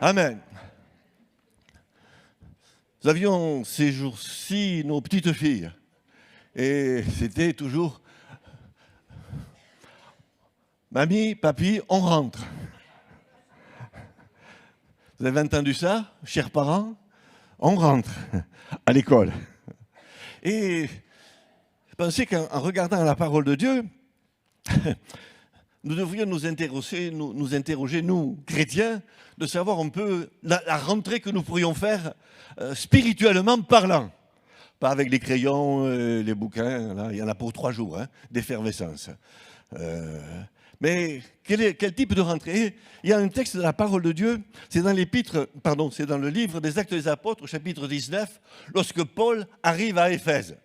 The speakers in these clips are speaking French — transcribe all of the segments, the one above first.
Amen. Nous avions ces jours-ci nos petites filles. Et c'était toujours « Mamie, papy, on rentre ». Vous avez entendu ça, chers parents? On rentre à l'école. Et je pensais qu'en regardant la parole de Dieu, nous devrions nous interroger, nous, chrétiens, de savoir un peu la rentrée que nous pourrions faire spirituellement parlant. Pas avec les crayons, les bouquins, là, il y en a pour 3 jours, d'effervescence. Mais quel type de rentrée? Il y a un texte de la parole de Dieu, c'est dans le livre des Actes des Apôtres, au chapitre 19, lorsque Paul arrive à Éphèse.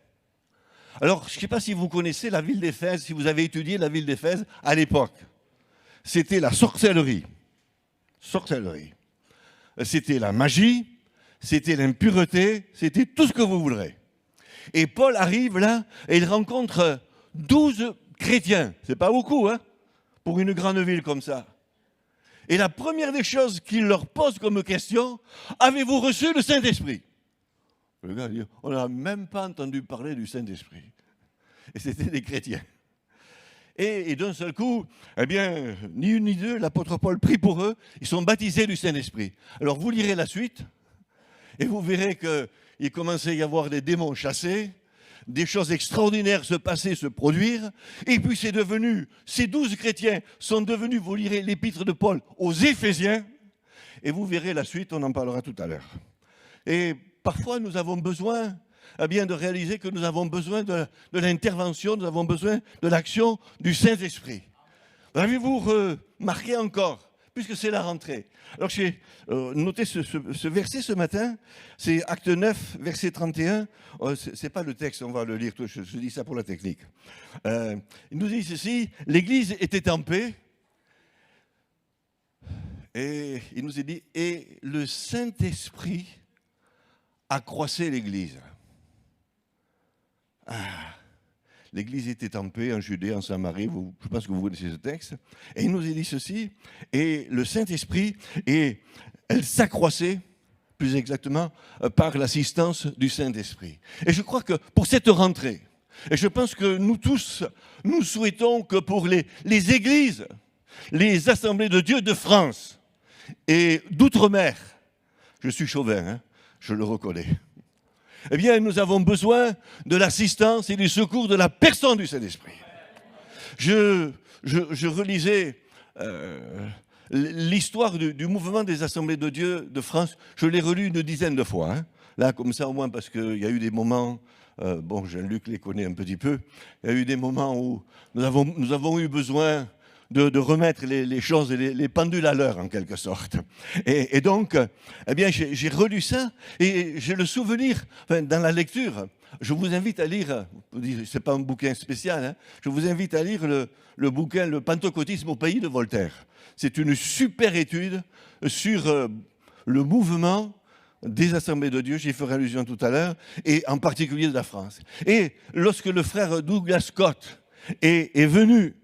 Alors, je ne sais pas si vous connaissez la ville d'Éphèse, si vous avez étudié la ville d'Éphèse à l'époque. C'était la sorcellerie. C'était la magie, c'était l'impureté, c'était tout ce que vous voudrez. Et Paul arrive là et il rencontre 12 chrétiens. C'est pas beaucoup, pour une grande ville comme ça. Et la première des choses qu'il leur pose comme question, avez-vous reçu le Saint-Esprit? Le gars dit, on n'a même pas entendu parler du Saint-Esprit. Et c'était des chrétiens. Et d'un seul coup, eh bien, ni une ni deux, l'apôtre Paul prie pour eux, ils sont baptisés du Saint-Esprit. Alors vous lirez la suite, et vous verrez qu'il commençait à y avoir des démons chassés, des choses extraordinaires se passer, se produire, et puis c'est devenu, ces 12 chrétiens sont devenus, vous lirez l'épître de Paul aux Éphésiens, et vous verrez la suite, on en parlera tout à l'heure. Et parfois nous avons besoin de réaliser que nous avons besoin de l'intervention, nous avons besoin de l'action du Saint-Esprit. Avez-vous remarqué encore, puisque c'est la rentrée? Alors j'ai noté ce verset ce matin, c'est Acte 9, verset 31. C'est pas le texte, on va le lire, je dis ça pour la technique. Il nous dit ceci, l'Église était en paix, et il nous est dit, et le Saint-Esprit accroissait l'Église. L'Église était en paix en Judée, en Samarie, je pense que vous connaissez ce texte. Et il nous est dit ceci, et le Saint-Esprit, et elle s'accroissait, plus exactement, par l'assistance du Saint-Esprit. Et je crois que pour cette rentrée, et je pense que nous tous, nous souhaitons que pour les églises, les assemblées de Dieu de France et d'outre-mer, je suis chauvin, je le reconnais, eh bien, nous avons besoin de l'assistance et du secours de la personne du Saint-Esprit. Je relisais l'histoire du mouvement des Assemblées de Dieu de France. Je l'ai relu une dizaine de fois. Là, comme ça, au moins, parce qu'il y a eu des moments, Jean-Luc les connaît un petit peu, il y a eu des moments où nous avons eu besoin de remettre les choses, les pendules à l'heure, en quelque sorte. Et donc, eh bien, j'ai relu ça, et j'ai le souvenir, dans la lecture, je vous invite à lire, c'est pas un bouquin spécial, je vous invite à lire le bouquin « Le pentecôtisme au pays » de Voltaire. C'est une super étude sur le mouvement des Assemblées de Dieu, j'y ferai allusion tout à l'heure, et en particulier de la France. Et lorsque le frère Douglas Scott est venu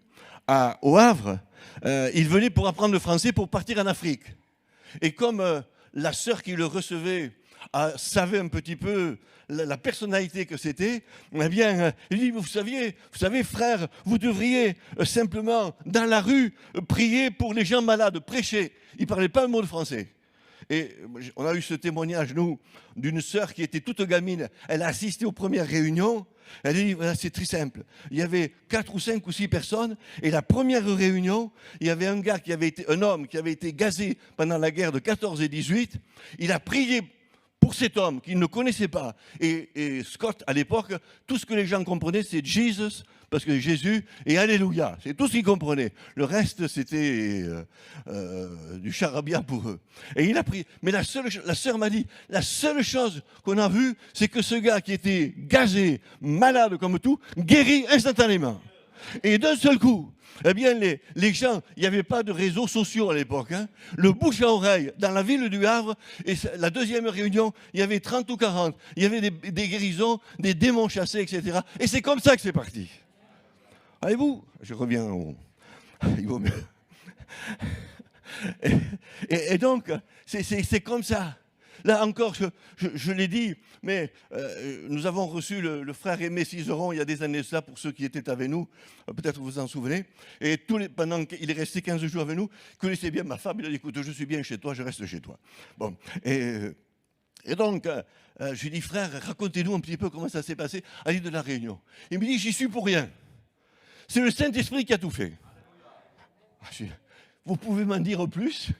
au Havre, il venait pour apprendre le français pour partir en Afrique. Et comme la sœur qui le recevait savait un petit peu la personnalité que c'était, eh bien, il dit, vous savez, frère, vous devriez simplement, dans la rue, prier pour les gens malades, prêcher. Il ne parlait pas un mot de français. Et on a eu ce témoignage, nous, d'une sœur qui était toute gamine. Elle a assisté aux premières réunions. Elle dit, voilà, c'est très simple. Il y avait 4 ou 5 ou 6 personnes. Et la première réunion, il y avait un homme qui avait été gazé pendant la guerre de 14 et 18. Il a prié pour cet homme qu'il ne connaissait pas. Et Scott, à l'époque, tout ce que les gens comprenaient, c'est Jesus, parce que Jésus, et Alléluia. C'est tout ce qu'ils comprenaient. Le reste, c'était du charabia pour eux. Et il a prié. Mais la sœur m'a dit, la seule chose qu'on a vue, c'est que ce gars qui était gazé, malade comme tout, guérit instantanément. Et d'un seul coup, eh bien, les gens, il n'y avait pas de réseaux sociaux à l'époque. Le bouche à oreille, dans la ville du Havre, et la deuxième réunion, il y avait 30 ou 40. Il y avait des guérisons, des démons chassés, etc. Et c'est comme ça que c'est parti. Allez-vous, je reviens au... Il vaut mieux. Et donc, c'est comme ça. Là encore, je l'ai dit, mais nous avons reçu le frère Aimé Cizeron il y a des années de ça, pour ceux qui étaient avec nous, peut-être vous vous en souvenez. Et pendant qu'il est resté 15 jours avec nous, il connaissait bien ma femme, il a dit, écoute, je suis bien chez toi, je reste chez toi. Bon, et donc, je lui dis, frère, racontez-nous un petit peu comment ça s'est passé à l'île de la Réunion. Il me dit, j'y suis pour rien. C'est le Saint-Esprit qui a tout fait. Vous pouvez m'en dire plus?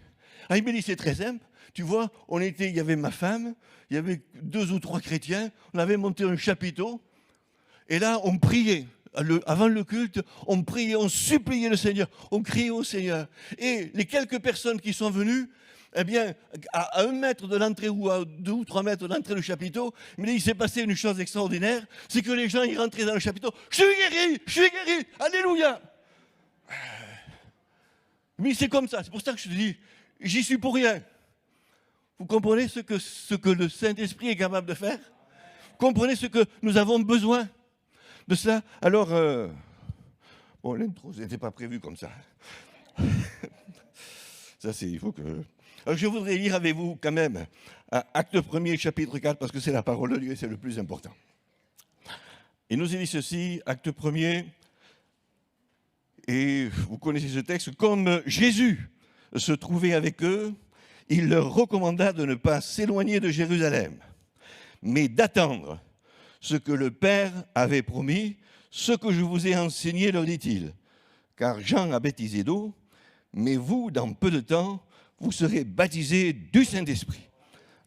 Il me dit, c'est très simple. Tu vois, il y avait ma femme, il y avait 2 ou 3 chrétiens, on avait monté un chapiteau, et là, on priait. Avant le culte, on priait, on suppliait le Seigneur, on criait au Seigneur. Et les quelques personnes qui sont venues, eh bien, à 1 mètre de l'entrée ou à 2 ou 3 mètres de l'entrée du chapiteau, mais il s'est passé une chose extraordinaire, c'est que les gens, ils rentraient dans le chapiteau, je suis guéri, alléluia. Mais c'est comme ça, c'est pour ça que je te dis, j'y suis pour rien. Vous comprenez ce que le Saint-Esprit est capable de faire? Vous comprenez ce que nous avons besoin de cela? Alors, bon, l'intro, ce n'était pas prévu comme ça. Ça, il faut que... Alors, je voudrais lire avec vous quand même Acte 1er, chapitre 4, parce que c'est la parole de Dieu et c'est le plus important. Il nous est dit ceci, Acte 1er, et vous connaissez ce texte, comme Jésus se trouvait avec eux, il leur recommanda de ne pas s'éloigner de Jérusalem, mais d'attendre ce que le Père avait promis, ce que je vous ai enseigné, leur dit-il. Car Jean a baptisé d'eau, mais vous, dans peu de temps, vous serez baptisés du Saint-Esprit.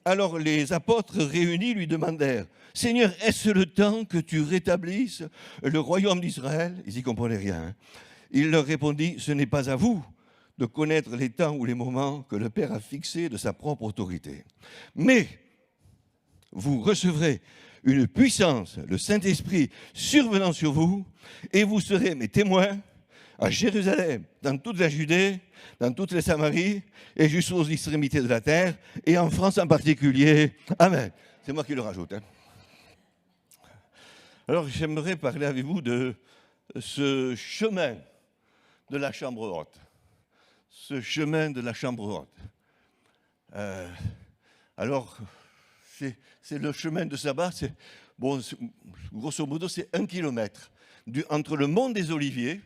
Alors les apôtres réunis lui demandèrent, « Seigneur, est-ce le temps que tu rétablisses le royaume d'Israël ?» Ils n'y comprenaient rien. Hein. Il leur répondit, « Ce n'est pas à vous de connaître les temps ou les moments que le Père a fixés de sa propre autorité. Mais vous recevrez une puissance, le Saint-Esprit survenant sur vous, et vous serez mes témoins à Jérusalem, dans toute la Judée, dans toutes les Samaries, et jusqu'aux extrémités de la terre, et en France en particulier. Amen. » C'est moi qui le rajoute. Hein. Alors j'aimerais parler avec vous de ce chemin de la chambre haute. Ce chemin de la chambre haute. Alors, c'est le chemin de sabbat, bon, grosso modo, c'est 1 kilomètre entre le mont des Oliviers,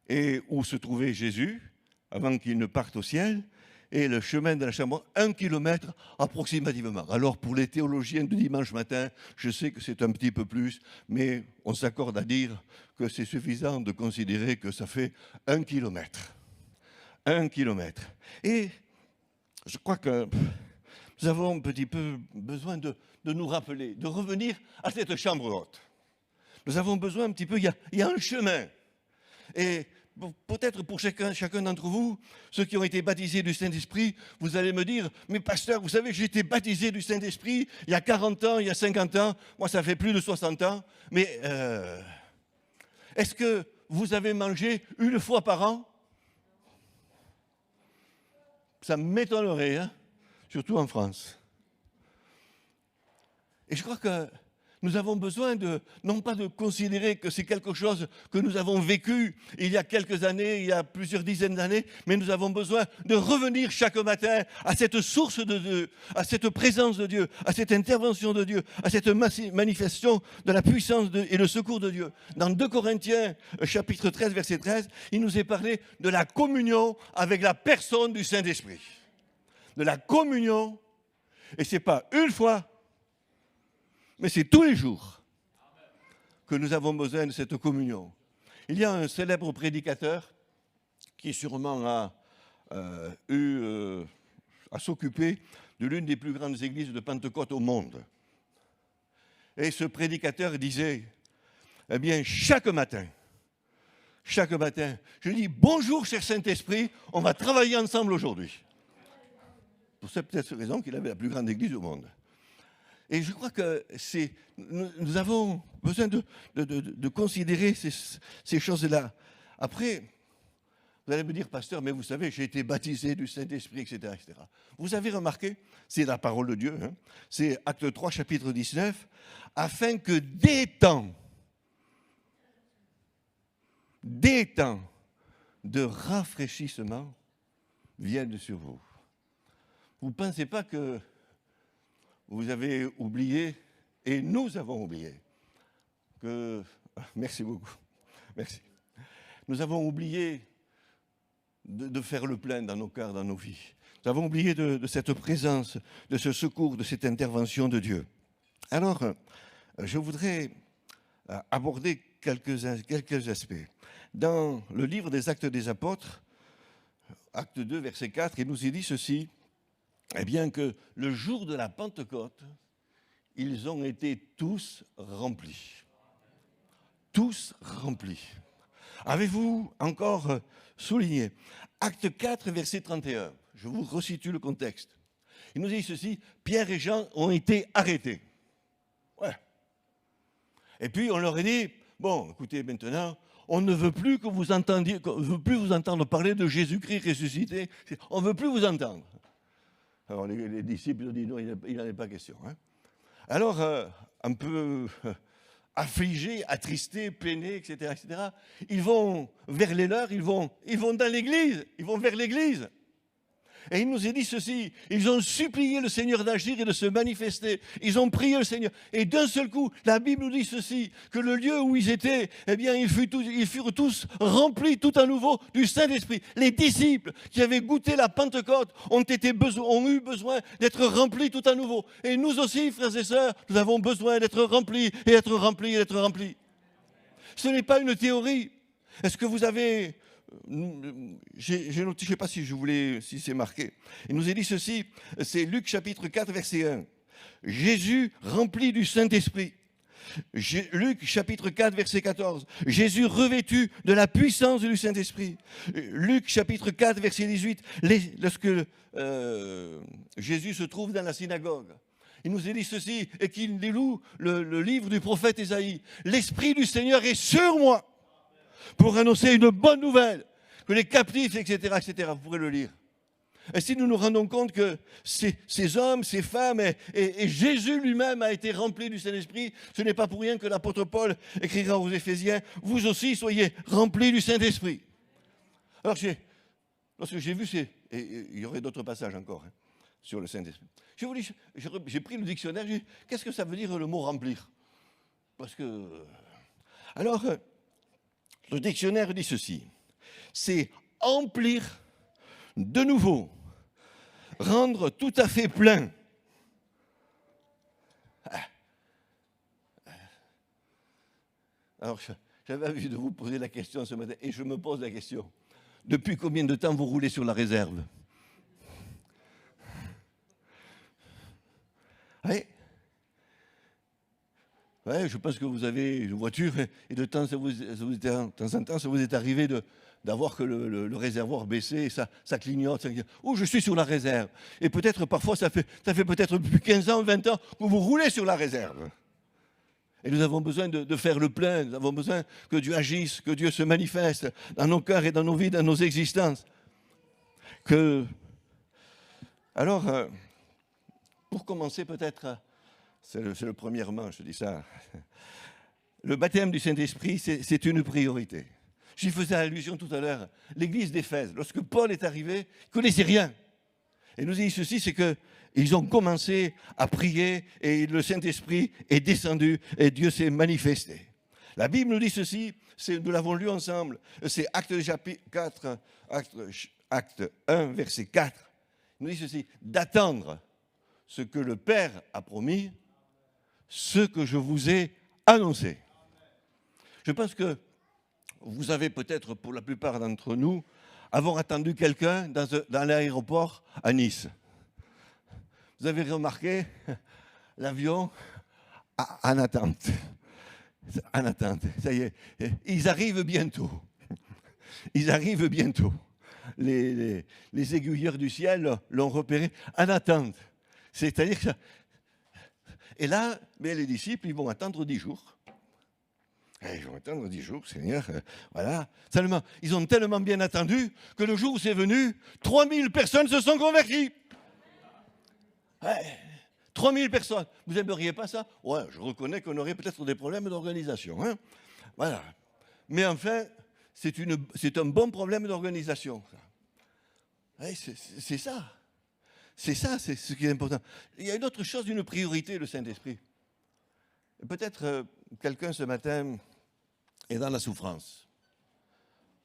et où se trouvait Jésus, avant qu'il ne parte au ciel, et le chemin de la chambre haute, 1 kilomètre approximativement. Alors, pour les théologiens du dimanche matin, je sais que c'est un petit peu plus, mais on s'accorde à dire que c'est suffisant de considérer que ça fait 1 kilomètre. 1 kilomètre. Et je crois que nous avons un petit peu besoin de nous rappeler, de revenir à cette chambre haute. Nous avons besoin un petit peu, il y a un chemin. Et peut-être pour chacun d'entre vous, ceux qui ont été baptisés du Saint-Esprit, vous allez me dire, mais pasteur, vous savez, j'ai été baptisé du Saint-Esprit il y a 40 ans, il y a 50 ans, moi ça fait plus de 60 ans, mais est-ce que vous avez mangé 1 fois par an? Ça m'étonnerait, hein, surtout en France. Et je crois que nous avons besoin non pas de considérer que c'est quelque chose que nous avons vécu il y a quelques années, il y a plusieurs dizaines d'années, mais nous avons besoin de revenir chaque matin à cette source de Dieu, à cette présence de Dieu, à cette intervention de Dieu, à cette manifestation de la puissance et le secours de Dieu. Dans 2 Corinthiens, chapitre 13, verset 13, il nous est parlé de la communion avec la personne du Saint-Esprit. De la communion, et ce n'est pas 1 fois, mais c'est tous les jours que nous avons besoin de cette communion. Il y a un célèbre prédicateur qui sûrement a eu à s'occuper de l'une des plus grandes églises de Pentecôte au monde. Et ce prédicateur disait, eh bien, chaque matin, je dis, bonjour cher Saint-Esprit, on va travailler ensemble aujourd'hui. Pour cette peut-être raison qu'il avait la plus grande église au monde. Et je crois que nous avons besoin de considérer ces choses-là. Après, vous allez me dire, pasteur, mais vous savez, j'ai été baptisé du Saint-Esprit, etc., etc. Vous avez remarqué, c'est la parole de Dieu, hein, c'est Acte 3, chapitre 19, afin que des temps de rafraîchissement vienne sur vous. Vous ne pensez pas que vous avez oublié, et nous avons oublié, que... Merci beaucoup. Merci. Nous avons oublié de faire le plein dans nos cœurs, dans nos vies. Nous avons oublié de cette présence, de ce secours, de cette intervention de Dieu. Alors, je voudrais aborder quelques aspects. Dans le livre des Actes des Apôtres, acte 2, verset 4, il nous est dit ceci, eh bien que le jour de la Pentecôte, ils ont été tous remplis. Tous remplis. Avez-vous encore souligné Acte 4, verset 31. Je vous resitue le contexte. Il nous dit ceci, Pierre et Jean ont été arrêtés. Ouais. Et puis on leur a dit, bon, écoutez, maintenant, on ne veut plus que vous entendiez, on ne veut plus vous entendre parler de Jésus-Christ ressuscité. On ne veut plus vous entendre. Alors les disciples ont dit, non, il n'en est pas question. Hein. Alors, un peu affligés, attristés, peinés, etc., ils vont vers les leurs, ils vont dans l'église, ils vont vers l'église. Et il nous est dit ceci, ils ont supplié le Seigneur d'agir et de se manifester. Ils ont prié le Seigneur. Et d'un seul coup, la Bible nous dit ceci, que le lieu où ils étaient, eh bien, ils furent tous remplis tout à nouveau du Saint-Esprit. Les disciples qui avaient goûté la Pentecôte ont eu besoin d'être remplis tout à nouveau. Et nous aussi, frères et sœurs, nous avons besoin d'être remplis et d'être remplis et d'être remplis. Ce n'est pas une théorie. Est-ce que vous avez... J'ai noté, je ne sais pas si c'est marqué. Il nous est dit ceci, c'est Luc chapitre 4, verset 1. Jésus rempli du Saint-Esprit. Luc chapitre 4, verset 14. Jésus revêtu de la puissance du Saint-Esprit. Luc chapitre 4, verset 18. Lorsque Jésus se trouve dans la synagogue, il nous est dit ceci, et qu'il loue le livre du prophète Ésaïe. L'Esprit du Seigneur est sur moi pour annoncer une bonne nouvelle, que les captifs, etc., vous pourrez le lire. Et si nous nous rendons compte que ces hommes, ces femmes, et Jésus lui-même a été rempli du Saint-Esprit, ce n'est pas pour rien que l'apôtre Paul écrira aux Éphésiens, vous aussi soyez remplis du Saint-Esprit. Alors, lorsque j'ai vu, et il y aurait d'autres passages encore sur le Saint-Esprit, j'ai pris le dictionnaire, j'ai dit, qu'est-ce que ça veut dire le mot remplir? Parce que... Alors... Le dictionnaire dit ceci, c'est emplir de nouveau, rendre tout à fait plein. Alors, j'avais envie de vous poser la question ce matin, et je me pose la question. Depuis combien de temps vous roulez sur la réserve? Oui. Ouais, je pense que vous avez une voiture et de temps en temps, ça vous est arrivé d'avoir que le réservoir baissé, ça clignote. Oh, je suis sur la réserve. Et peut-être parfois, ça fait peut-être depuis 15 ans, 20 ans que vous roulez sur la réserve. Et nous avons besoin de faire le plein, nous avons besoin que Dieu agisse, que Dieu se manifeste dans nos cœurs et dans nos vies, dans nos existences. Alors, pour commencer peut-être... C'est le premièrement, je dis ça. Le baptême du Saint-Esprit, c'est une priorité. J'y faisais allusion tout à l'heure. L'église d'Éphèse, lorsque Paul est arrivé, il ne connaissait rien. Et nous dit ceci, c'est qu'ils ont commencé à prier et le Saint-Esprit est descendu et Dieu s'est manifesté. La Bible nous dit ceci, nous l'avons lu ensemble, c'est Acte 1, verset 4. Il nous dit ceci, d'attendre ce que le Père a promis, ce que je vous ai annoncé. Je pense que vous avez peut-être, pour la plupart d'entre nous, avoir attendu quelqu'un dans l'aéroport à Nice. Vous avez remarqué l'avion en attente. En attente, ça y est, ils arrivent bientôt. Ils arrivent bientôt. Les aiguilleurs du ciel l'ont repéré en attente. C'est-à-dire que... Et là, mais les disciples, ils vont attendre 10 jours. Ils vont attendre 10 jours, Seigneur. Voilà. Seulement, ils ont tellement bien attendu que le jour où c'est venu, 3000 personnes se sont converties. 3000 personnes. Vous n'aimeriez pas ça? Ouais, je reconnais qu'on aurait peut-être des problèmes d'organisation. Hein, voilà. Mais enfin, c'est un bon problème d'organisation. Ouais, c'est ça. C'est ça, c'est ce qui est important. Il y a une autre chose, une priorité, le Saint-Esprit. Peut-être quelqu'un ce matin est dans la souffrance.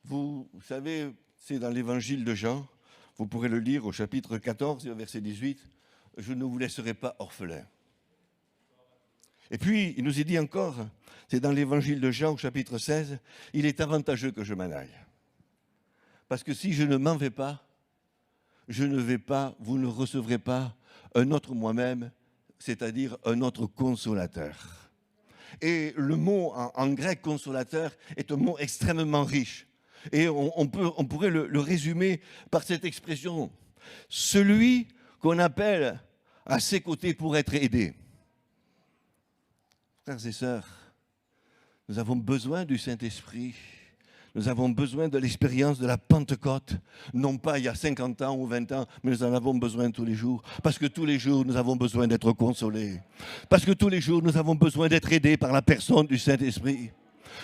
Vous savez, c'est dans l'évangile de Jean, vous pourrez le lire au chapitre 14, verset 18, « Je ne vous laisserai pas orphelins ». Et puis, il nous est dit encore, c'est dans l'évangile de Jean au chapitre 16, « Il est avantageux que je m'en aille. Parce que si je ne m'en vais pas, je ne vais pas, vous ne recevrez pas un autre moi-même, c'est-à-dire un autre consolateur. » Et le mot en grec consolateur est un mot extrêmement riche. Et on pourrait le résumer par cette expression. Celui qu'on appelle à ses côtés pour être aidé. Frères et sœurs, nous avons besoin du Saint-Esprit. Nous avons besoin de l'expérience de la Pentecôte, non pas il y a 50 ans ou 20 ans, mais nous en avons besoin tous les jours. Parce que tous les jours, nous avons besoin d'être consolés. Parce que tous les jours, nous avons besoin d'être aidés par la personne du Saint-Esprit.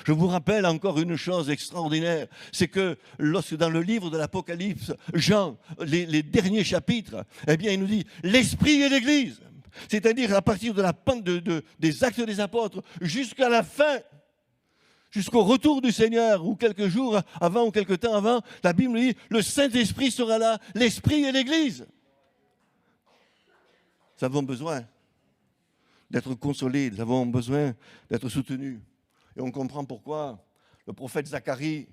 Je vous rappelle encore une chose extraordinaire, c'est que lorsque dans le livre de l'Apocalypse, Jean, les derniers chapitres, eh bien, il nous dit « l'Esprit et l'Église ». C'est-à-dire à partir de des Actes des Apôtres jusqu'à la fin, jusqu'au retour du Seigneur, ou quelques jours avant, ou quelques temps avant, la Bible dit « le Saint-Esprit sera là, l'Esprit et l'Église ». Nous avons besoin d'être consolés, nous avons besoin d'être soutenus. Et on comprend pourquoi le prophète Zacharie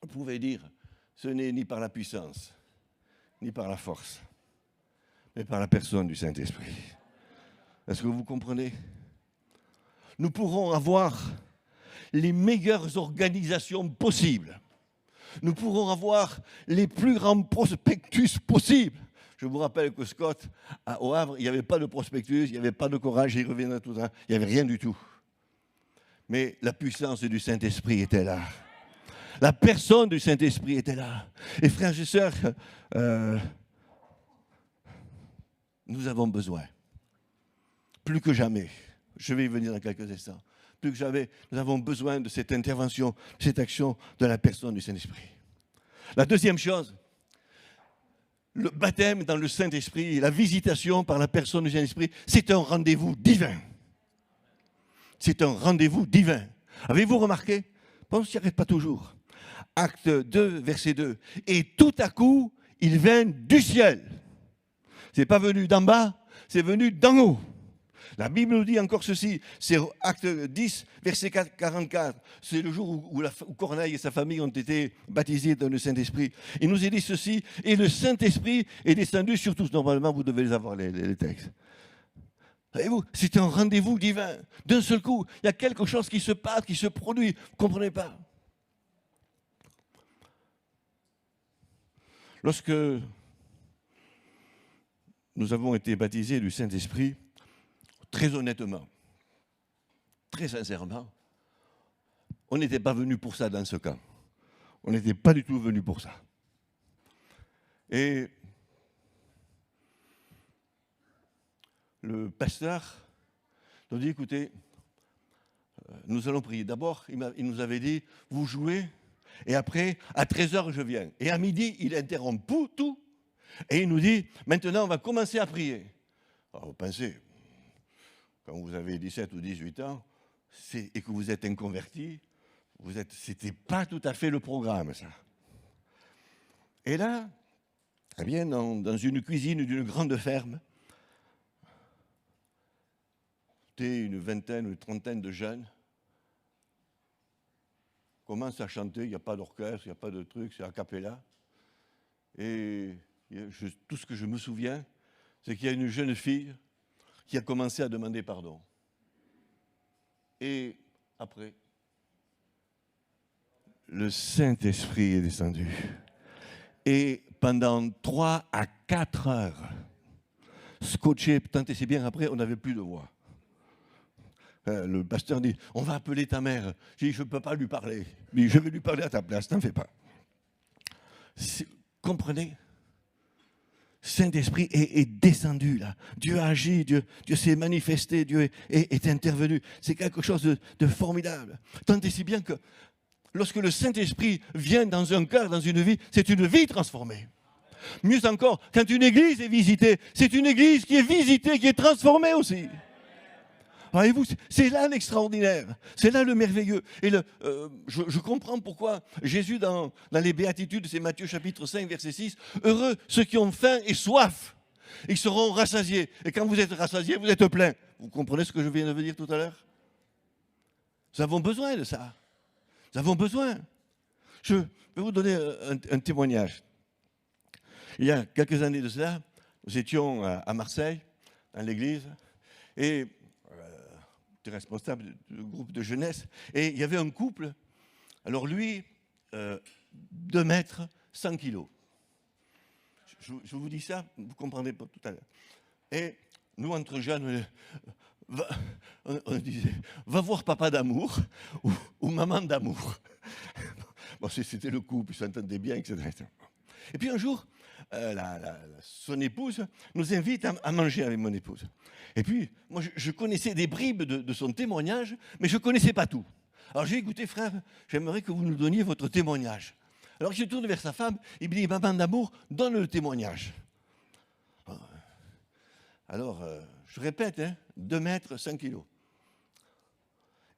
pouvait dire « ce n'est ni par la puissance, ni par la force, mais par la personne du Saint-Esprit ». Est-ce que vous comprenez? Nous pourrons avoir les meilleures organisations possibles. Nous pourrons avoir les plus grands prospectus possibles. Je vous rappelle que Scott, au Havre, il n'y avait pas de prospectus, il n'y avait pas de courage, il reviendrait tout ça, il n'y avait rien du tout. Mais la puissance du Saint-Esprit était là. La personne du Saint-Esprit était là. Et frères et sœurs, nous avons besoin, plus que jamais, je vais y venir dans quelques instants, plus que jamais, nous avons besoin de cette intervention, de cette action de la personne du Saint-Esprit. La deuxième chose, le baptême dans le Saint-Esprit, la visitation par la personne du Saint-Esprit, c'est un rendez-vous divin. C'est un rendez-vous divin. Avez-vous remarqué? On ne s'y arrête pas toujours. Acte 2, verset 2. Et tout à coup, il vient du ciel. Ce n'est pas venu d'en bas, c'est venu d'en haut. La Bible nous dit encore ceci, c'est Acte 10, verset 44. C'est le jour où Corneille et sa famille ont été baptisés dans le Saint-Esprit. Il nous est dit ceci, et le Saint-Esprit est descendu sur tous. Normalement, vous devez les avoir, les textes. Voyez-vous, c'est un rendez-vous divin. D'un seul coup, il y a quelque chose qui se passe, qui se produit. Vous ne comprenez pas? Lorsque nous avons été baptisés du Saint-Esprit, très honnêtement, très sincèrement, on n'était pas venu pour ça dans ce camp. On n'était pas du tout venu pour ça. Et le pasteur nous dit, écoutez, nous allons prier. D'abord, il nous avait dit, vous jouez, et après, à 13h, je viens. Et à midi, il interrompt tout, et il nous dit, maintenant, on va commencer à prier. Alors, vous pensez, quand vous avez 17 ou 18 ans, et que vous êtes inconverti, c'était pas tout à fait le programme, ça. Et là, eh bien, dans une cuisine d'une grande ferme, une vingtaine, une trentaine de jeunes commencent à chanter, il n'y a pas d'orchestre, il n'y a pas de truc, c'est a cappella. Et tout ce que je me souviens, c'est qu'il y a une jeune fille qui a commencé à demander pardon. Et après, le Saint-Esprit est descendu. Et pendant 3 à 4 heures, scotché, tant et si bien après, on n'avait plus de voix. Le pasteur dit, on va appeler ta mère. Je dis, je ne peux pas lui parler. Mais je vais lui parler à ta place, t'en fais pas. Comprenez? Saint-Esprit est descendu là. Dieu a agi, Dieu s'est manifesté, Dieu est intervenu. C'est quelque chose de formidable. Tant et si bien que lorsque le Saint-Esprit vient dans un cœur, dans une vie, c'est une vie transformée. Mieux encore, quand une église est visitée, c'est une église qui est visitée, qui est transformée aussi. Voyez-vous, c'est là l'extraordinaire, c'est là le merveilleux. Et je comprends pourquoi Jésus, dans les Béatitudes, c'est Matthieu chapitre 5, verset 6, « Heureux ceux qui ont faim et soif, ils seront rassasiés. » Et quand vous êtes rassasiés, vous êtes plein. Vous comprenez ce que je viens de vous dire tout à l'heure? Nous avons besoin de ça. Nous avons besoin. Je vais vous donner un témoignage. Il y a quelques années de cela, nous étions à Marseille, dans l'église, et j'étais responsable du groupe de jeunesse, et il y avait un couple. Alors lui, 2 mètres, 100 kilos. Je vous dis ça, vous ne comprendrez pas tout à l'heure. Et nous, entre jeunes, on disait, va voir papa d'amour ou maman d'amour. Bon, c'était le couple, ils s'entendaient bien, etc. Et puis un jour, son épouse nous invite à manger avec mon épouse. Et puis, moi, je connaissais des bribes de son témoignage, mais je ne connaissais pas tout. Alors j'ai écouté, frère, j'aimerais que vous nous donniez votre témoignage. Alors je tourne vers sa femme, il me dit, maman d'amour, donne le témoignage. Alors, je répète, 2 mètres, 5 kilos.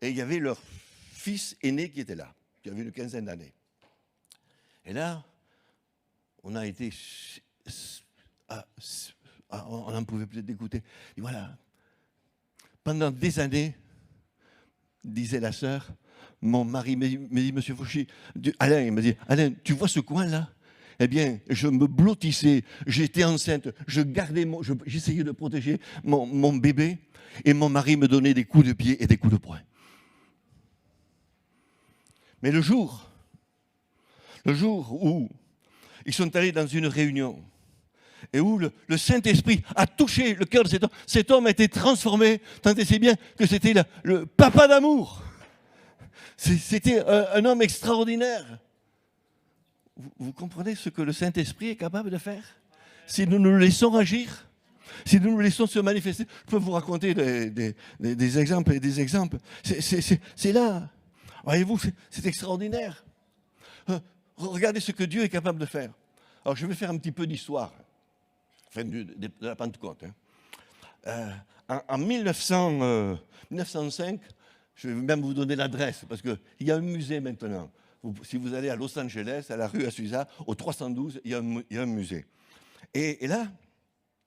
Et il y avait leur fils aîné qui était là, qui avait une quinzaine d'années. Et là, on a été... on n'en pouvait plus d'écouter. Et voilà. Pendant des années, disait la sœur, mon mari me dit, monsieur Fauchy, Alain, il me dit, Alain, tu vois ce coin-là? Eh bien, je me blottissais, j'étais enceinte, j'essayais de protéger mon bébé, et mon mari me donnait des coups de pied et des coups de poing. Mais le jour où ils sont allés dans une réunion, et où le Saint-Esprit a touché le cœur de cet homme a été transformé, tant et si bien que c'était le papa d'amour. C'était un homme extraordinaire. Vous comprenez ce que le Saint-Esprit est capable de faire? Si nous nous laissons agir, si nous nous laissons se manifester. Je peux vous raconter des exemples et des exemples. C'est là. Voyez-vous, c'est extraordinaire. Regardez ce que Dieu est capable de faire. Alors, je vais faire un petit peu d'histoire, enfin, de la Pentecôte. En 1905, je vais même vous donner l'adresse, parce qu'il y a un musée maintenant. Si vous allez à Los Angeles, à la rue Azusa, au 312, il y a un musée. Et là,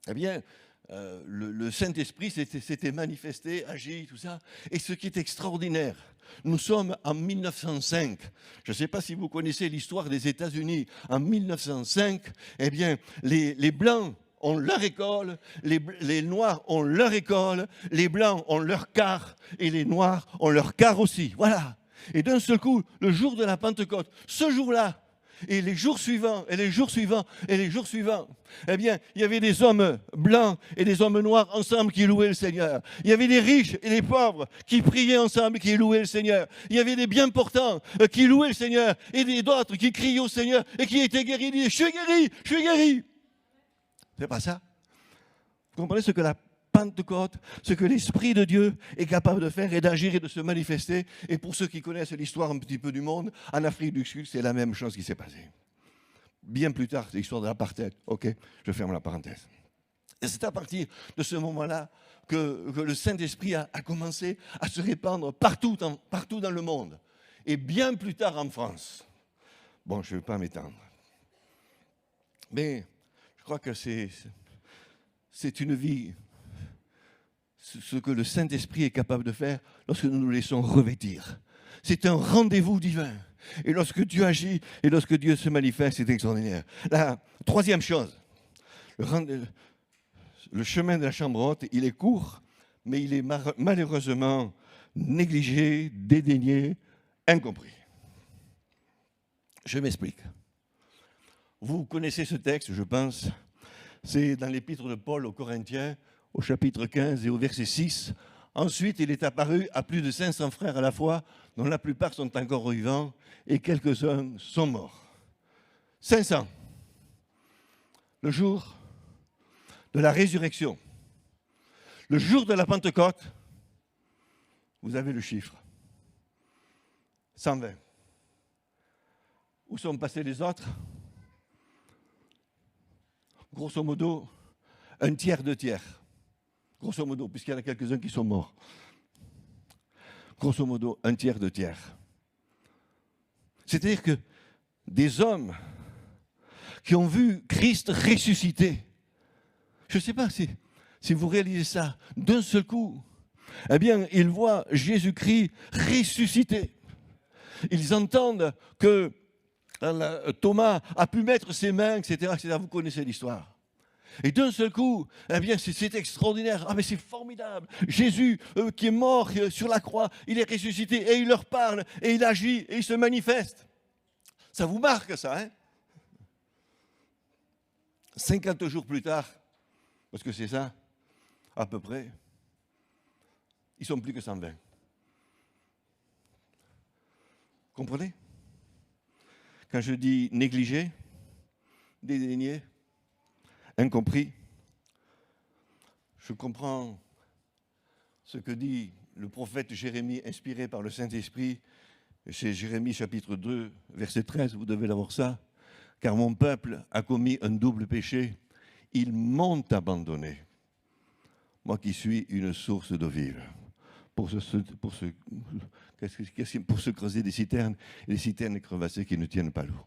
eh bien, le Saint-Esprit s'était manifesté, agi, tout ça. Et ce qui est extraordinaire, nous sommes en 1905. Je ne sais pas si vous connaissez l'histoire des États-Unis. En 1905, eh bien, les Blancs ont leur école, les Noirs ont leur école, les Blancs ont leur quart et les Noirs ont leur quart aussi. Voilà. Et d'un seul coup, le jour de la Pentecôte, ce jour-là, et les jours suivants, et les jours suivants, et les jours suivants, eh bien, il y avait des hommes blancs et des hommes noirs ensemble qui louaient le Seigneur. Il y avait des riches et des pauvres qui priaient ensemble, qui louaient le Seigneur. Il y avait des bien portants qui louaient le Seigneur et d'autres qui criaient au Seigneur et qui étaient guéris. Ils disaient, je suis guéri, je suis guéri. C'est pas ça? Vous comprenez ce que la Pentecôte, ce que l'Esprit de Dieu est capable de faire et d'agir et de se manifester. Et pour ceux qui connaissent l'histoire un petit peu du monde, en Afrique du Sud, c'est la même chose qui s'est passée. Bien plus tard, c'est l'histoire de l'apartheid. Ok, je ferme la parenthèse. Et c'est à partir de ce moment-là que le Saint-Esprit a commencé à se répandre partout dans le monde. Et bien plus tard en France. Bon, je ne vais pas m'étendre. Mais je crois que c'est une vie... ce que le Saint-Esprit est capable de faire lorsque nous nous laissons revêtir. C'est un rendez-vous divin. Et lorsque Dieu agit et lorsque Dieu se manifeste, c'est extraordinaire. La troisième chose, le chemin de la chambre haute, il est court, mais il est malheureusement négligé, dédaigné, incompris. Je m'explique. Vous connaissez ce texte, je pense. C'est dans l'épître de Paul aux Corinthiens, au chapitre 15 et au verset 6. Ensuite, il est apparu à plus de 500 frères à la fois, dont la plupart sont encore vivants et quelques-uns sont morts. 500. Le jour de la résurrection. Le jour de la Pentecôte, vous avez le chiffre. 120. Où sont passés les autres? grosso modo, un tiers de tiers. Grosso modo, puisqu'il y en a quelques-uns qui sont morts. Grosso modo, un tiers de tiers. C'est-à-dire que des hommes qui ont vu Christ ressusciter, je ne sais pas si vous réalisez ça, d'un seul coup, eh bien, ils voient Jésus-Christ ressusciter. Ils entendent que Thomas a pu mettre ses mains, etc., etc. Vous connaissez l'histoire. Et d'un seul coup, eh bien, c'est extraordinaire. Ah, mais c'est formidable. Jésus, qui est mort sur la croix, il est ressuscité et il leur parle et il agit et il se manifeste. Ça vous marque, ça, hein? 50 jours plus tard, parce que c'est ça, à peu près, ils ne sont plus que 120. Comprenez? Quand je dis négligé, dédaigné, incompris, je comprends ce que dit le prophète Jérémie, inspiré par le Saint-Esprit. C'est Jérémie chapitre 2, verset 13, vous devez l'avoir ça. Car mon peuple a commis un double péché, ils m'ont abandonné, moi qui suis une source d'eau vive, pour se creuser des citernes, et des citernes crevassées qui ne tiennent pas l'eau.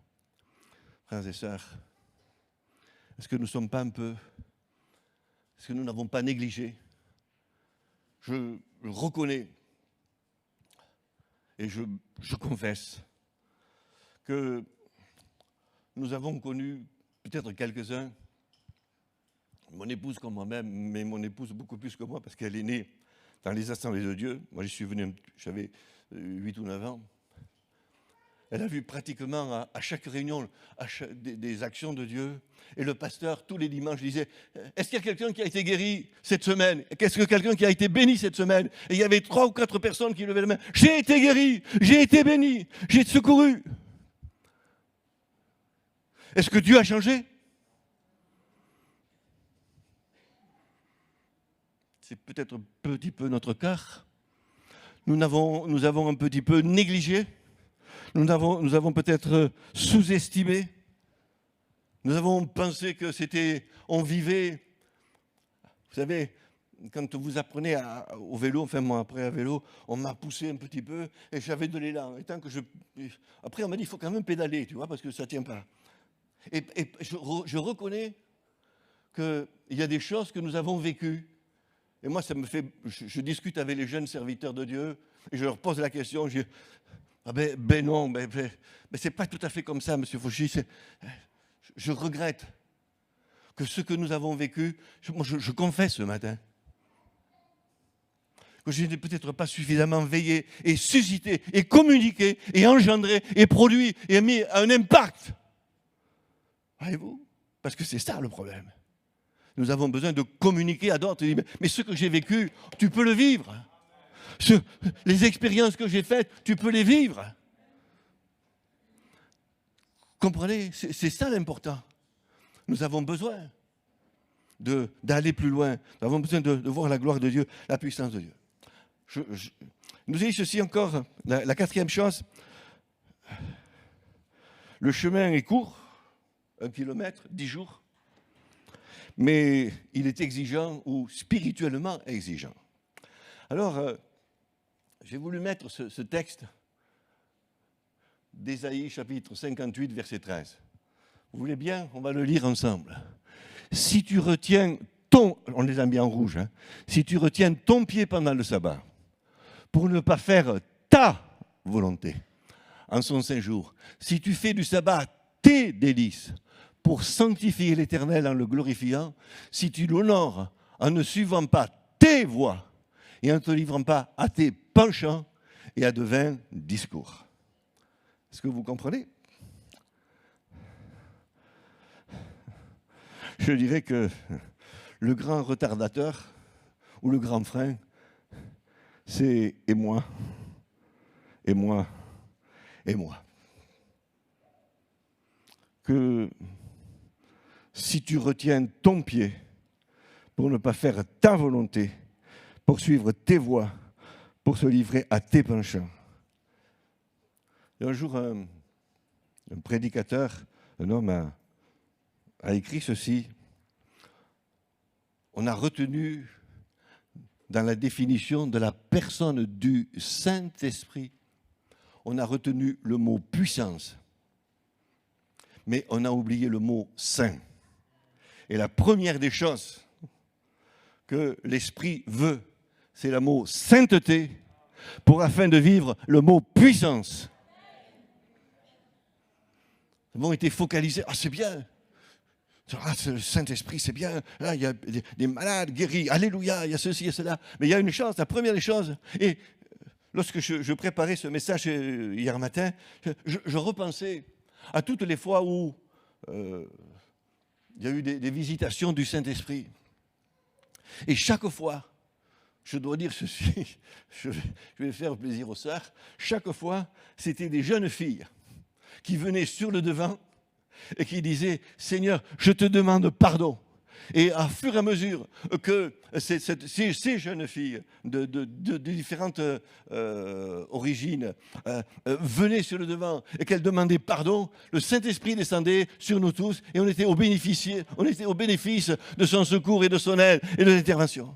Frères et sœurs, est-ce que nous ne sommes pas un peu, est-ce que nous n'avons pas négligé? Je reconnais et je confesse que nous avons connu peut-être quelques-uns, mon épouse comme moi-même, mais mon épouse beaucoup plus que moi parce qu'elle est née dans les assemblées de Dieu. Moi, j'y suis venu, j'avais 8 ou 9 ans. Elle a vu pratiquement à chaque réunion des actions de Dieu. Et le pasteur, tous les dimanches, disait « Est-ce qu'il y a quelqu'un qui a été guéri cette semaine? Est-ce que quelqu'un qui a été béni cette semaine ?» Et il y avait 3 ou 4 personnes qui levaient la main. « J'ai été guéri, j'ai été béni, j'ai été secouru. » Est-ce que Dieu a changé? C'est peut-être un petit peu notre cas. Nous avons un petit peu négligé. Nous avons peut-être sous-estimé. Nous avons pensé que on vivait. Vous savez, quand vous apprenez au vélo, enfin moi après à vélo, on m'a poussé un petit peu et j'avais de l'élan. Après on m'a dit il faut quand même pédaler, tu vois, parce que ça ne tient pas. Et je reconnais qu'il y a des choses que nous avons vécues. Et moi, ça me fait. Je discute avec les jeunes serviteurs de Dieu et je leur pose la question. Je dis ah ben non, c'est pas tout à fait comme ça, monsieur Fauchy. Je regrette que ce que nous avons vécu, je confesse ce matin, que je n'ai peut-être pas suffisamment veillé et suscité et communiqué et engendré et produit et mis un impact. Voyez-vous? Parce que c'est ça le problème. Nous avons besoin de communiquer à d'autres. Mais ce que j'ai vécu, tu peux le vivre. Les expériences que j'ai faites, tu peux les vivre. Comprenez? C'est ça l'important. Nous avons besoin d'aller plus loin. Nous avons besoin de voir la gloire de Dieu, la puissance de Dieu. Nous dit ceci encore, la 4e chose. Le chemin est court, 1 kilomètre, 10 jours. Mais il est exigeant ou spirituellement exigeant. Alors, j'ai voulu mettre ce texte d'Ésaïe, chapitre 58, verset 13. Vous voulez bien? On va le lire ensemble. Si tu retiens on les a mis en rouge, hein, si tu retiens ton pied pendant le sabbat, pour ne pas faire ta volonté en son saint jour, si tu fais du sabbat tes délices, pour sanctifier l'Éternel en le glorifiant, si tu l'honores en ne suivant pas tes voies et en ne te livrant pas à tes penchants et à de vains discours. Est-ce que vous comprenez? Je dirais que le grand retardateur ou le grand frein, c'est « et moi, et moi, et moi ». Que si tu retiens ton pied pour ne pas faire ta volonté, pour suivre tes voies, pour se livrer à tes penchants. Et un jour, un prédicateur, un homme a écrit ceci, on a retenu dans la définition de la personne du Saint-Esprit, on a retenu le mot puissance, mais on a oublié le mot saint. Et la première des choses que l'Esprit veut, c'est le mot sainteté, afin de vivre le mot puissance. Nous avons été focalisés, c'est bien. Le Saint-Esprit, c'est bien. Là, il y a des malades guéris. Alléluia, il y a ceci et cela. Mais il y a une chose, la première des choses. Et lorsque je préparais ce message hier matin, je repensais à toutes les fois où il y a eu des visitations du Saint-Esprit. Et chaque fois, je dois dire ceci, je vais faire plaisir aux sœurs, chaque fois, c'était des jeunes filles qui venaient sur le devant et qui disaient « Seigneur, je te demande pardon ». Et à fur et à mesure que ces jeunes filles de différentes origines venaient sur le devant et qu'elles demandaient pardon, le Saint-Esprit descendait sur nous tous et on était au bénéfice de son secours et de son aide et de l'intervention.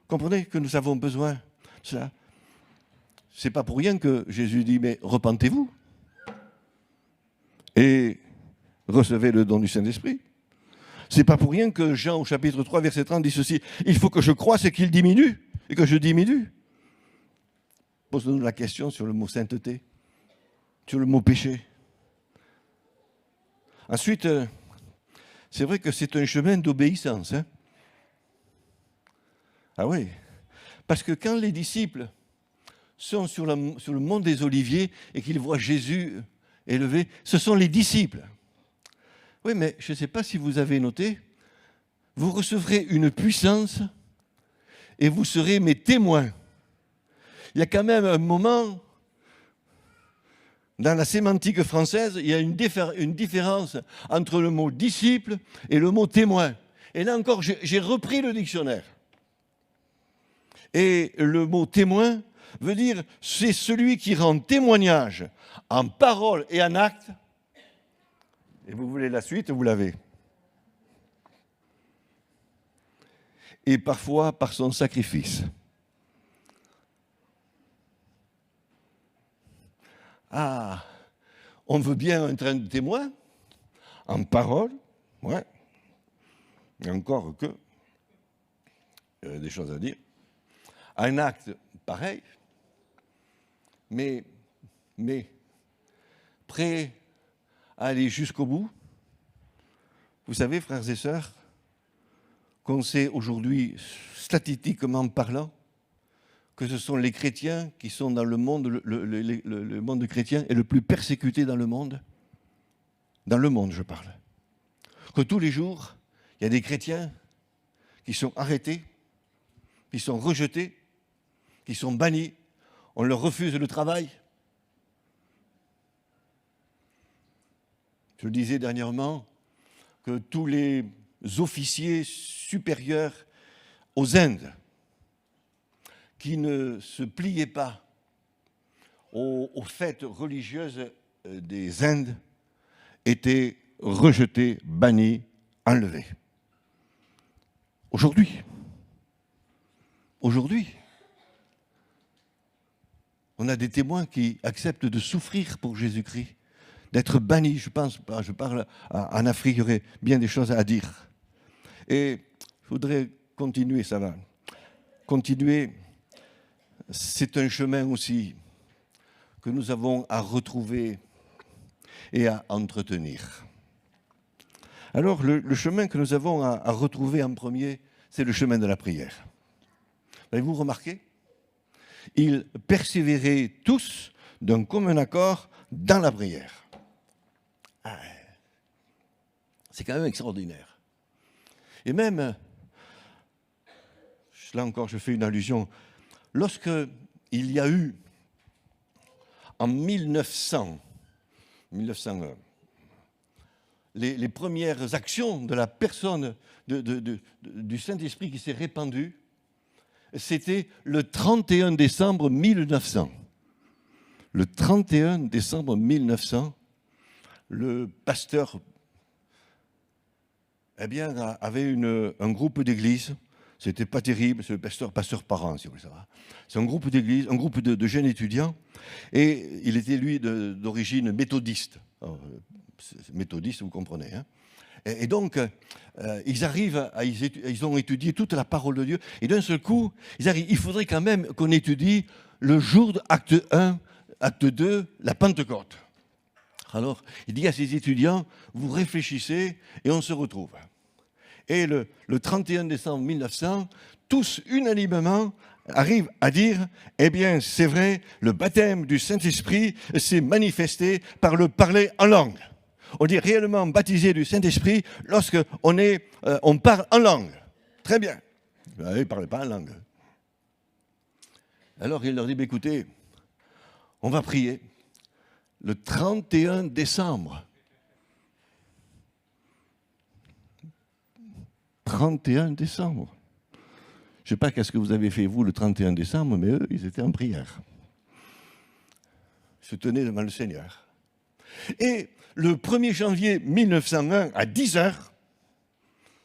Comprenez que nous avons besoin de cela. Ce n'est pas pour rien que Jésus dit, mais repentez-vous et recevez le don du Saint-Esprit. Ce n'est pas pour rien que Jean, au chapitre 3, verset 30, dit ceci, il faut que je croisse et qu'il diminue, et que je diminue. Pose-nous la question sur le mot sainteté, sur le mot péché. Ensuite, c'est vrai que c'est un chemin d'obéissance. Ah oui, parce que quand les disciples sont sur le mont des Oliviers et qu'ils voient Jésus élevé, ce sont les disciples. Oui, mais je ne sais pas si vous avez noté, vous recevrez une puissance et vous serez mes témoins. Il y a quand même un moment, dans la sémantique française, il y a une différence entre le mot disciple et le mot témoin. Et là encore, j'ai repris le dictionnaire. Et le mot témoin veut dire c'est celui qui rend témoignage en parole et en acte. Et vous voulez la suite, vous l'avez. Et parfois par son sacrifice. Ah, on veut bien un train de témoin, en parole, ouais. Et encore que, il y a des choses à dire. Un acte pareil, mais prêt à aller jusqu'au bout. Vous savez, frères et sœurs, qu'on sait aujourd'hui, statistiquement parlant, que ce sont les chrétiens qui sont dans le monde, le monde chrétien est le plus persécuté dans le monde. Dans le monde, je parle. Que tous les jours, il y a des chrétiens qui sont arrêtés, qui sont rejetés, qui sont bannis, on leur refuse le travail. Je disais dernièrement que tous les officiers supérieurs aux Indes qui ne se pliaient pas aux fêtes religieuses des Indes étaient rejetés, bannis, enlevés. Aujourd'hui, on a des témoins qui acceptent de souffrir pour Jésus-Christ, d'être bannis. Je parle en Afrique, il y aurait bien des choses à dire. Et je voudrais continuer, ça va. Continuer, c'est un chemin aussi que nous avons à retrouver et à entretenir. Alors, le chemin que nous avons à retrouver en premier, c'est le chemin de la prière. Avez-vous remarqué ? Ils persévéraient tous d'un commun accord dans la prière. Ah, c'est quand même extraordinaire. Et même, là encore je fais une allusion, lorsque il y a eu en 1901, les premières actions de la personne du Saint-Esprit qui s'est répandue, c'était le 31 décembre 1900. Le 31 décembre 1900, le pasteur avait un groupe d'église C'était pas terrible, c'est le pasteur Parent, si vous voulez savoir. C'est un groupe d'église, un groupe de jeunes étudiants, et il était, lui, d'origine méthodiste. Alors, méthodiste, vous comprenez. Hein. Et donc, ils arrivent, ils ont étudié toute la parole de Dieu, et d'un seul coup, ils arrivent, il faudrait quand même qu'on étudie le jour de acte 1, acte 2, la Pentecôte. Alors, il dit à ses étudiants, vous réfléchissez, et on se retrouve. Et le 31 décembre 1900, tous unanimement arrivent à dire, eh bien, c'est vrai, le baptême du Saint-Esprit s'est manifesté par le parler en langue. On dit réellement baptisé du Saint-Esprit lorsqu'on parle en langue. Très bien. Ils ne parlaient pas en langue. Alors il leur dit, écoutez, on va prier le 31 décembre. 31 décembre. Je ne sais pas qu'est-ce que vous avez fait, vous, le 31 décembre, mais eux, ils étaient en prière. Ils se tenaient devant le Seigneur. Et le 1er janvier 1901, à 10h,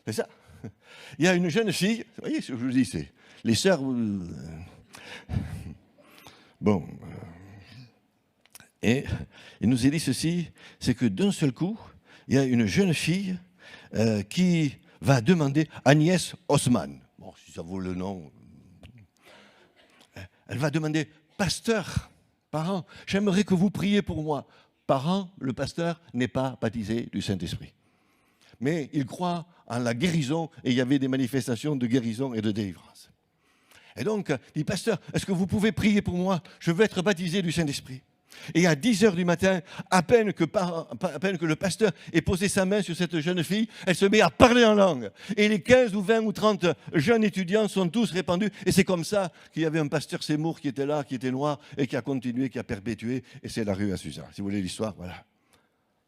c'est ça, il y a une jeune fille, vous voyez ce que je vous dis, c'est les sœurs... Bon. Et il nous a dit ceci, c'est que d'un seul coup, il y a une jeune fille qui va demander Agnès Haussmann. Bon, si ça vaut le nom. Elle va demander, pasteur, parent, j'aimerais que vous priez pour moi. Parent, le pasteur n'est pas baptisé du Saint-Esprit. Mais il croit en la guérison et il y avait des manifestations de guérison et de délivrance. Et donc, il dit, pasteur, est-ce que vous pouvez prier pour moi? Je veux être baptisé du Saint-Esprit. Et à 10h du matin, à peine que le pasteur ait posé sa main sur cette jeune fille, elle se met à parler en langue. Et les 15 ou 20 ou 30 jeunes étudiants sont tous répandus. Et c'est comme ça qu'il y avait un pasteur Seymour qui était là, qui était noir, et qui a continué, qui a perpétué. Et c'est la rue Azusa. Si vous voulez l'histoire, voilà.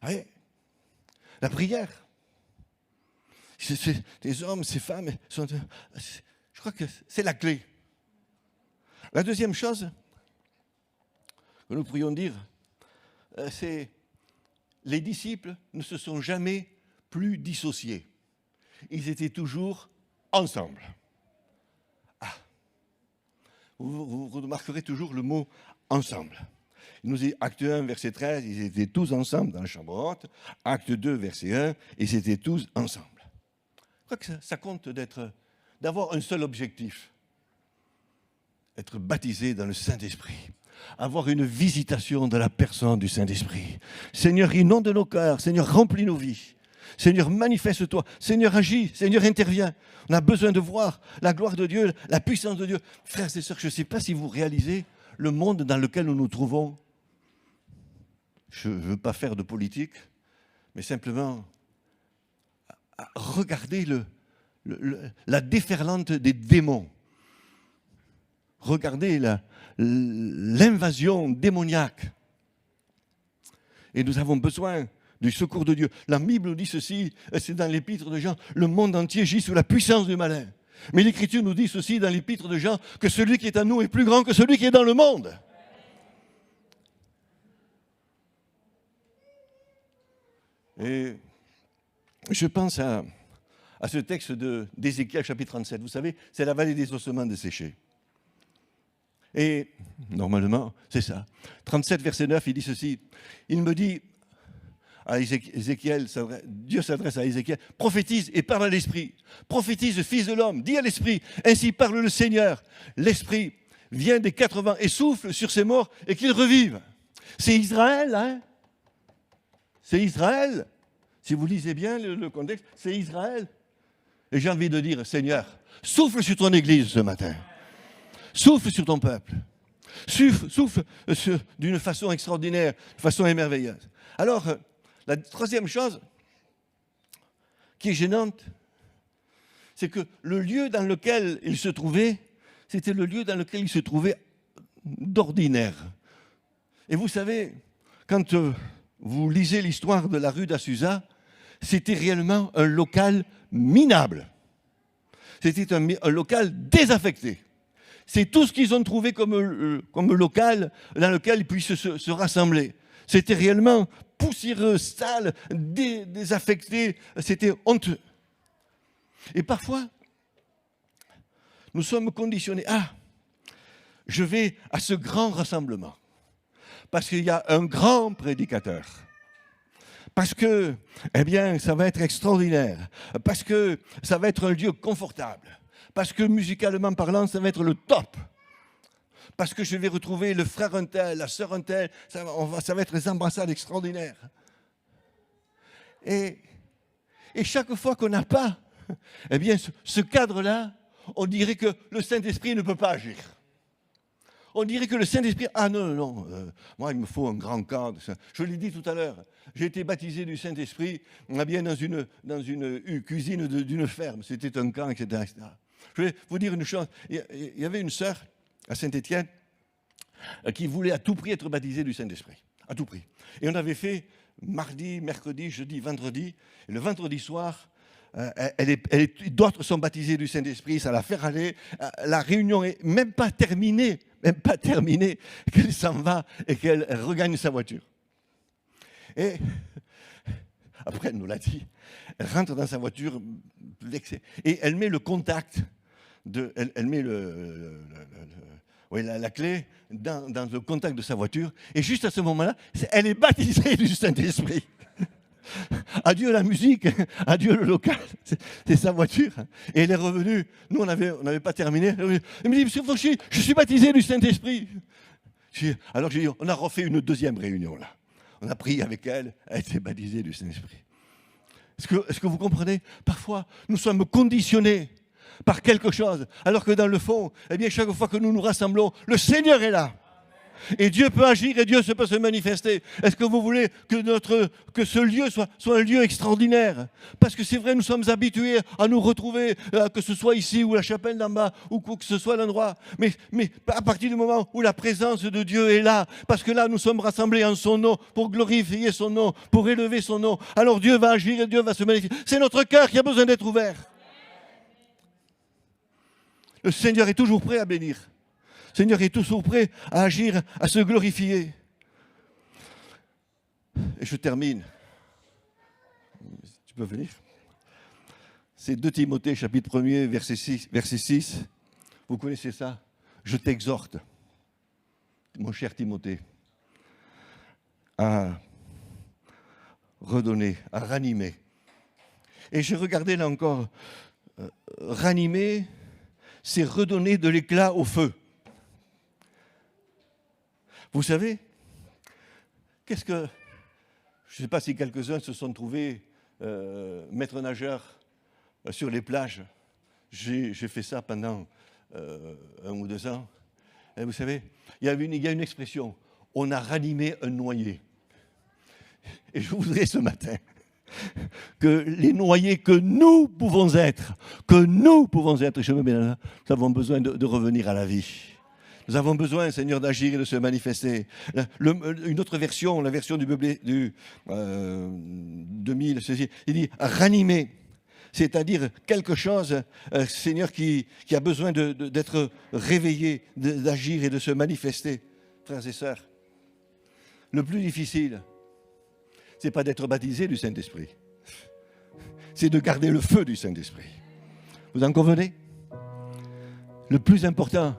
Oui. La prière. Les hommes, ces femmes, je crois que c'est la clé. La deuxième chose que nous pourrions dire, c'est les disciples ne se sont jamais plus dissociés. Ils étaient toujours ensemble. Ah. Vous remarquerez toujours le mot « ensemble ». Il nous dit, acte 1, verset 13, ils étaient tous ensemble dans la chambre haute. Acte 2, verset 1, ils étaient tous ensemble. Je crois que ça compte d'avoir un seul objectif. Être baptisé dans le Saint-Esprit. Avoir une visitation de la personne du Saint-Esprit. Seigneur, inonde nos cœurs. Seigneur, remplis nos vies. Seigneur, manifeste-toi. Seigneur, agis. Seigneur, interviens. On a besoin de voir la gloire de Dieu, la puissance de Dieu. Frères et sœurs, je ne sais pas si vous réalisez le monde dans lequel nous nous trouvons. Je ne veux pas faire de politique, mais simplement regarder la déferlante des démons. Regardez l'invasion démoniaque. Et nous avons besoin du secours de Dieu. La Bible nous dit ceci, c'est dans l'épître de Jean, le monde entier gît sous la puissance du malin. Mais l'Écriture nous dit ceci dans l'épître de Jean, que celui qui est en nous est plus grand que celui qui est dans le monde. Et je pense à ce texte d'Ézéchiel chapitre 37. Vous savez, c'est la vallée des ossements desséchés. Et normalement, c'est ça. 37, verset 9, il dit ceci. Il me dit à Ézéchiel, Dieu s'adresse à Ézéchiel, prophétise et parle à l'Esprit. Prophétise, fils de l'homme, dis à l'Esprit, ainsi parle le Seigneur. L'Esprit vient des 4 vents et souffle sur ces morts et qu'ils revivent. C'est Israël, hein? C'est Israël. Si vous lisez bien le contexte, c'est Israël. Et j'ai envie de dire, Seigneur, souffle sur ton Église ce matin. Souffle sur ton peuple. Souffle d'une façon extraordinaire, d'une façon émerveilleuse. Alors, la troisième chose qui est gênante, c'est que le lieu dans lequel il se trouvait, c'était le lieu dans lequel il se trouvait d'ordinaire. Et vous savez, quand vous lisez l'histoire de la rue d'Azusa, c'était réellement un local minable. C'était un local désaffecté. C'est tout ce qu'ils ont trouvé comme local dans lequel ils puissent se rassembler. C'était réellement poussiéreux, sale, désaffecté, c'était honteux. Et parfois, nous sommes conditionnés. Ah, je vais à ce grand rassemblement parce qu'il y a un grand prédicateur. Parce que, eh bien, ça va être extraordinaire. Parce que ça va être un lieu confortable. Parce que musicalement parlant, ça va être le top. Parce que je vais retrouver le frère un tel, la sœur un tel, ça va être des embrassades extraordinaires. Et chaque fois qu'on n'a pas, eh bien, ce cadre-là, on dirait que le Saint-Esprit ne peut pas agir. On dirait que le Saint-Esprit, ah non, moi il me faut un grand cadre. Je l'ai dit tout à l'heure, j'ai été baptisé du Saint-Esprit bien dans une cuisine d'une ferme. C'était un camp, etc., etc. Je vais vous dire une chose, il y avait une sœur à Saint-Étienne qui voulait à tout prix être baptisée du Saint-Esprit, à tout prix. Et on avait fait mardi, mercredi, jeudi, vendredi, et le vendredi soir, d'autres sont baptisés du Saint-Esprit, ça l'a fait râler. La réunion n'est même pas terminée, qu'elle s'en va et qu'elle regagne sa voiture. Et après, elle nous l'a dit, elle rentre dans sa voiture vexée et elle met le contact, elle met la clé dans le contact de sa voiture et juste à ce moment-là, elle est baptisée du Saint-Esprit. Adieu la musique, adieu le local, c'est sa voiture. Et elle est revenue, nous on n'avait pas terminé. Elle me dit, monsieur Fauchy, je suis baptisé du Saint-Esprit. Alors j'ai dit, on a refait une deuxième réunion là. On a prié avec elle, elle était baptisée du Saint-Esprit. Est-ce que vous comprenez? Parfois, nous sommes conditionnés par quelque chose, alors que dans le fond, eh bien, chaque fois que nous nous rassemblons, le Seigneur est là. Et Dieu peut agir et Dieu peut se manifester. Est-ce que vous voulez que ce lieu soit un lieu extraordinaire? Parce que c'est vrai, nous sommes habitués à nous retrouver, que ce soit ici ou la chapelle d'en bas, ou que ce soit l'endroit. Mais à partir du moment où la présence de Dieu est là, parce que là, nous sommes rassemblés en son nom, pour glorifier son nom, pour élever son nom, alors Dieu va agir et Dieu va se manifester. C'est notre cœur qui a besoin d'être ouvert. Le Seigneur est toujours prêt à bénir. Le Seigneur est toujours prêt à agir, à se glorifier. Et je termine. Tu peux venir? C'est 2 Timothée, chapitre 1er, verset 6. Vous connaissez ça? Je t'exhorte, mon cher Timothée, à redonner, à ranimer. Et j'ai regardé là encore, ranimer, c'est redonner de l'éclat au feu. Vous savez, je ne sais pas si quelques-uns se sont trouvés maîtres nageurs sur les plages. J'ai fait ça pendant 1 ou 2 ans. Et vous savez, il y a une expression, on a ranimé un noyé. Et je voudrais ce matin que les noyés que nous pouvons être, je me mets là, nous avons besoin de revenir à la vie. Nous avons besoin, Seigneur, d'agir et de se manifester. Une autre version, la version du 2000, il dit ranimer, c'est-à-dire quelque chose, Seigneur, qui a besoin d'être réveillé, d'agir et de se manifester. Frères et sœurs, le plus difficile, ce n'est pas d'être baptisé du Saint-Esprit, c'est de garder le feu du Saint-Esprit. Vous en convenez? Le plus important,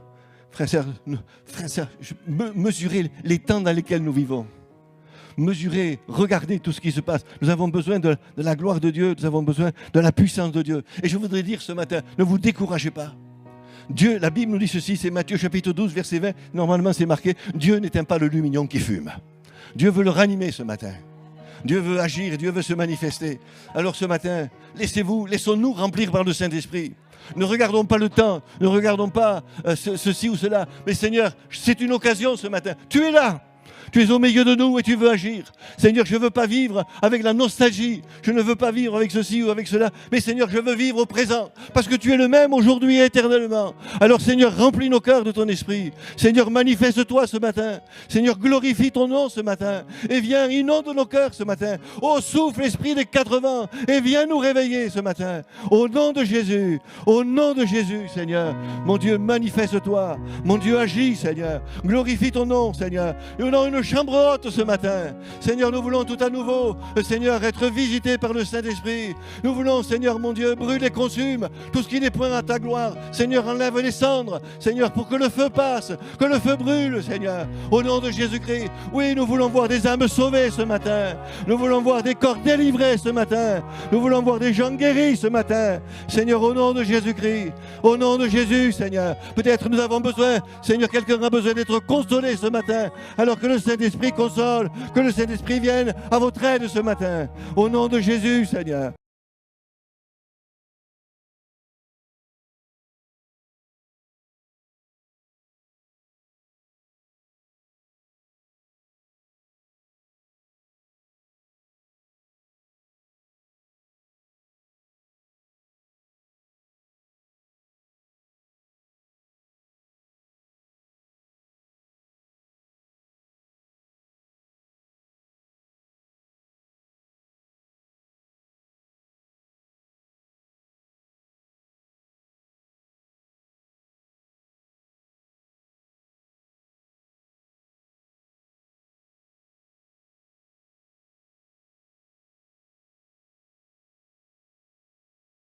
frères et sœurs, mesurez les temps dans lesquels nous vivons. Mesurez, regardez tout ce qui se passe. Nous avons besoin de la gloire de Dieu, nous avons besoin de la puissance de Dieu. Et je voudrais dire ce matin, ne vous découragez pas. Dieu, la Bible nous dit ceci, c'est Matthieu chapitre 12, verset 20. Normalement, c'est marqué, Dieu n'éteint pas le lumignon qui fume. Dieu veut le ranimer ce matin. Dieu veut agir, Dieu veut se manifester. Alors ce matin, laissons-nous remplir par le Saint-Esprit. Ne regardons pas le temps, ne regardons pas ceci ou cela. Mais Seigneur, c'est une occasion ce matin. Tu es là. Tu es au milieu de nous et tu veux agir. Seigneur, je ne veux pas vivre avec la nostalgie. Je ne veux pas vivre avec ceci ou avec cela. Mais Seigneur, je veux vivre au présent. Parce que tu es le même aujourd'hui et éternellement. Alors Seigneur, remplis nos cœurs de ton esprit. Seigneur, manifeste-toi ce matin. Seigneur, glorifie ton nom ce matin. Et viens, inonde nos cœurs ce matin. Oh, souffle l'esprit des 4 vents. Et viens nous réveiller ce matin. Au nom de Jésus. Au nom de Jésus, Seigneur. Mon Dieu, manifeste-toi. Mon Dieu, agis, Seigneur. Glorifie ton nom, Seigneur. Et on a une une chambre haute ce matin. Seigneur, nous voulons tout à nouveau, Seigneur, être visités par le Saint-Esprit. Nous voulons, Seigneur mon Dieu, brûle et consume tout ce qui n'est point à ta gloire. Seigneur, enlève les cendres, Seigneur, pour que le feu passe, que le feu brûle, Seigneur, au nom de Jésus-Christ. Oui, nous voulons voir des âmes sauvées ce matin. Nous voulons voir des corps délivrés ce matin. Nous voulons voir des gens guéris ce matin. Seigneur, au nom de Jésus-Christ, au nom de Jésus, Seigneur. Peut-être nous avons besoin, Seigneur, quelqu'un a besoin d'être consolé ce matin, alors que le Saint-Esprit console, que le Saint-Esprit vienne à votre aide ce matin. Au nom de Jésus, Seigneur.